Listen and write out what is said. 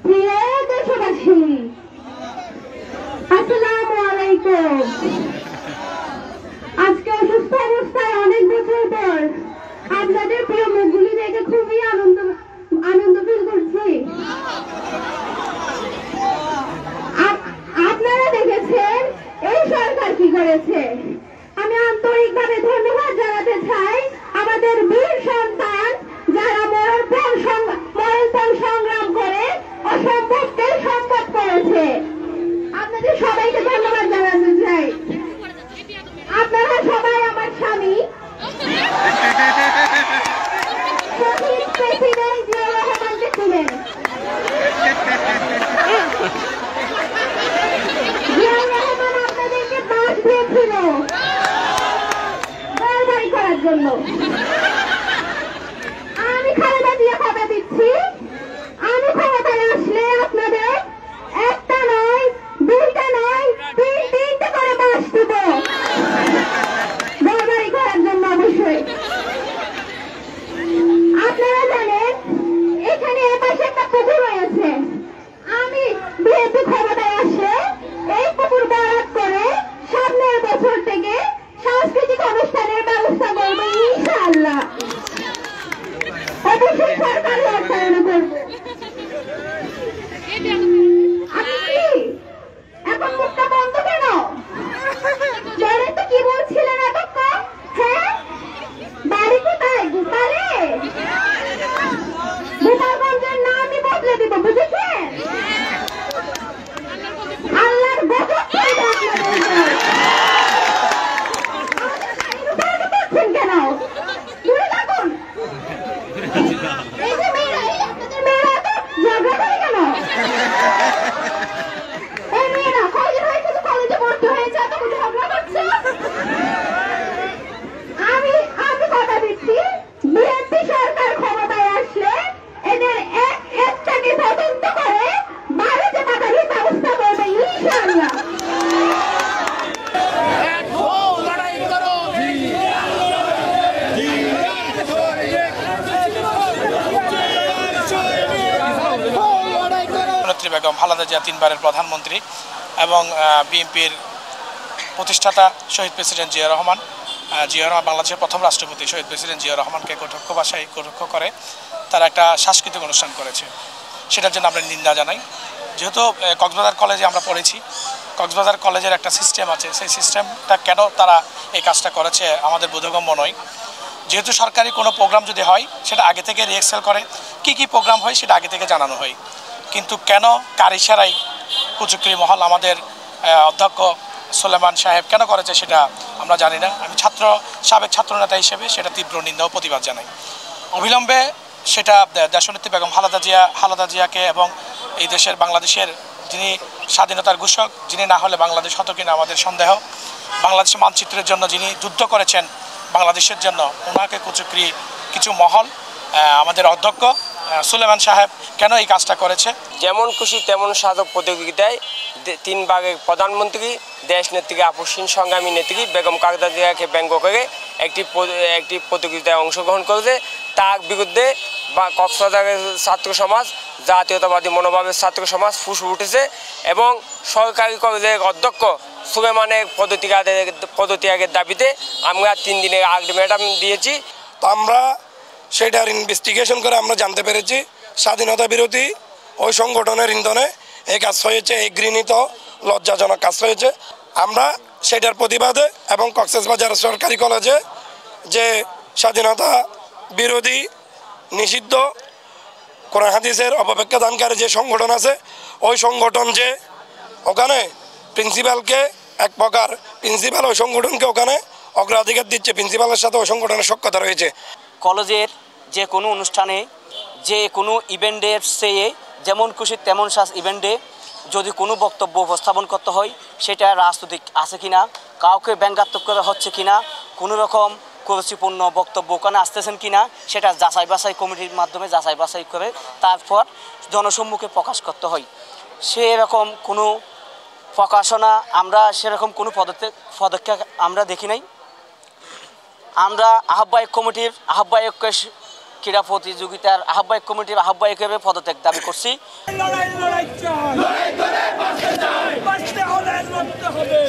প্রিয় দেশবাসী, আসসালামু আলাইকুম। আজকে অসুস্থ অবস্থায় অনেক বছর পর আপনাদের প্রিয় মুখগুলি দেখে খুবই আনন্দ ফিল করছি। আপনারা দেখেছেন এই সরকার কি করেছে। আমি আন্তরিকভাবে ধন্যবাদ জানাতে চাই আমাদের বীর সন্তান যারা মরণপণ সংগ্রাম করে অসম্ভবকে সম্ভব করেছে। আপনাদের সবাইকে ধন্যবাদ জানাতে চাই। আপনারা সবাই আমার স্বামী শহীদ প্রেসিডেন্ট জিয়া রহমানকে ছিলেন। জিয়া রহমান আপনাদেরকে বাস দিয়েছিল বাড়ি করার জন্য। আমি খালেদা জিয়া কথা দিচ্ছি, আমি ক্ষমতায় আসলে আপনাদের একটা নয়, দুইটা নয়, তিনটে করে বাস দিব বাড়ি করার জন্য। অবশ্যই আপনারা জানেন এখানে এপাশে একটা পুকুর রয়েছে। আমি বিএনপি ক্ষমতায় আসলে এই পুকুর বরাদ করে সামনের বছর থেকে সাংস্কৃতিক অনুষ্ঠানের ব্যবস্থা করবো ইনশাআল্লাহ। অবশ্যই সরকারি অর্থায়ন করব। এখন মুখটা বন্ধ কেন? বলেন তো কি বলছিলেন এতক্ষণ? হ্যাঁ, বাড়ি কোথায়? গোপালে? গোপালগঞ্জের নামই বদলে দিব, বুঝেছেন? আল্লাহর গজব করবে আপনাদের। কেন দূরে থাকুন। এই যে মেয়েরা, আপনাদের মেয়েরা এত ঝগড়া করে কেন? এই মেয়েরা কলেজে হয়েছে, তো কলেজে ভর্তি হয়েছে, এত ঝগড়া করছে। আমি কথা দিচ্ছি বিএনপি সরকার ক্ষমতায় আসলে এদের একটাকে তদন্ত করে বাড়িতে পাঠানোর ব্যবস্থা করবে ইনশাআল্লাহ। বেগম খালেদা জিয়া তিনবারের প্রধানমন্ত্রী এবং বিএনপির প্রতিষ্ঠাতা শহীদ প্রেসিডেন্ট জিয়া রহমান বাংলাদেশের প্রথম রাষ্ট্রপতি শহীদ প্রেসিডেন্ট জিয়া রহমানকে কটাক্ষ ভাষায় কটাক্ষ করে তারা একটা সাংস্কৃতিক অনুষ্ঠান করেছে। সেটার জন্য আমরা নিন্দা জানাই। যেহেতু কক্সবাজার কলেজে আমরা পড়েছি, কক্সবাজার কলেজের একটা সিস্টেম আছে, সেই সিস্টেমটা কেন তারা এই কাজটা করেছে আমাদের বোধগম্য নয়। যেহেতু সরকারি কোনো প্রোগ্রাম যদি হয় সেটা আগে থেকে রিহার্সাল করে, কি প্রোগ্রাম হয় সেটা আগে থেকে জানানো হয়। কিন্তু কেন কার ইশারায় কুচক্রী মহল আমাদের অধ্যক্ষ সুলেমান সাহেব কেন করেছে সেটা আমরা জানি না। আমি সাবেক ছাত্রনেতা হিসেবে সেটা তীব্র নিন্দা ও প্রতিবাদ জানাই। অবিলম্বে সেটা দেশনেত্রী বেগম খালেদা জিয়াকে এবং এই দেশের বাংলাদেশের যিনি স্বাধীনতার ঘোষক, যিনি না হলে বাংলাদেশ হতো কিনা আমাদের সন্দেহ, বাংলাদেশের মানচিত্রের জন্য যিনি যুদ্ধ করেছেন বাংলাদেশের জন্য, ওনাকে কুচক্রী কিছু মহল আমাদের অধ্যক্ষ সুলেমান সাহেব কেন এই কাজটা করেছে। যেমন খুশি তেমন সাধক প্রতিযোগিতায় 3 ভাগের প্রধানমন্ত্রী দেশ নেত্রী আপসহীন সংগ্রামী নেত্রী বেগম খালেদা জিয়াকে ব্যঙ্গ করে একটি প্রতিযোগিতায় অংশগ্রহণ করেছে। তার বিরুদ্ধে কক্সবাজারের ছাত্র সমাজ, জাতীয়তাবাদী মনোভাবের ছাত্র সমাজ ফুসে উঠেছে এবং সরকারি কলেজের অধ্যক্ষ সুলেমানের পদত্যাগের দাবিতে আমরা 3 দিনের আলটিমেটাম দিয়েছি। তো আমরা সেটার ইনভেস্টিগেশন করে আমরা জানতে পেরেছি স্বাধীনতা বিরোধী ওই সংগঠনের ইন্ধনে এই কাজ হয়েছে, এই ঘৃণিত লজ্জাজনক কাজ হয়েছে। আমরা সেটার প্রতিবাদে এবং কক্সবাজার সরকারি কলেজে যে স্বাধীনতা বিরোধী নিষিদ্ধ কোরআন হাদিসের অপব্যাখ্যা দানকারী যে সংগঠন আছে, ওই সংগঠন যে ওখানে প্রিন্সিপালকে এক প্রকার প্রিন্সিপাল ওই সংগঠনকে ওখানে অগ্রাধিকার দিচ্ছে, প্রিন্সিপালের সাথে ওই সংগঠনের সখ্যতা রয়েছে। কলেজের যে কোনো অনুষ্ঠানে, যে কোনো ইভেন্টের চেয়ে যেমন খুশি তেমন ইভেন্টে যদি কোনো বক্তব্য উপস্থাপন করতে হয় সেটা রাজনৈতিক আছে কিনা, কাউকে ব্যঙ্গাত্মক করা হচ্ছে কিনা, কোনো রকম কুরুচিপূর্ণ বক্তব্য ওখানে আসতেছেন কিনা সেটা যাচাই বাছাই কমিটির মাধ্যমে যাচাই বাছাই করে তারপর জনসম্মুখে প্রকাশ করতে হয়। সেরকম কোনো প্রকাশনা আমরা সেরকম কোনো পদক্ষেপ আমরা দেখি নাই। আমরা আহ্বায়ক কমিটির আহ্বায়ককে ক্রীড়া প্রতিযোগিতার আহ্বায়ক কমিটির আহ্বায়ক হিসেবে পদত্যাগ দাবি করছি। লড়াই চাই, লড়াই করে বাঁচতে চাই, বাঁচতে হলে লড়তে হবে।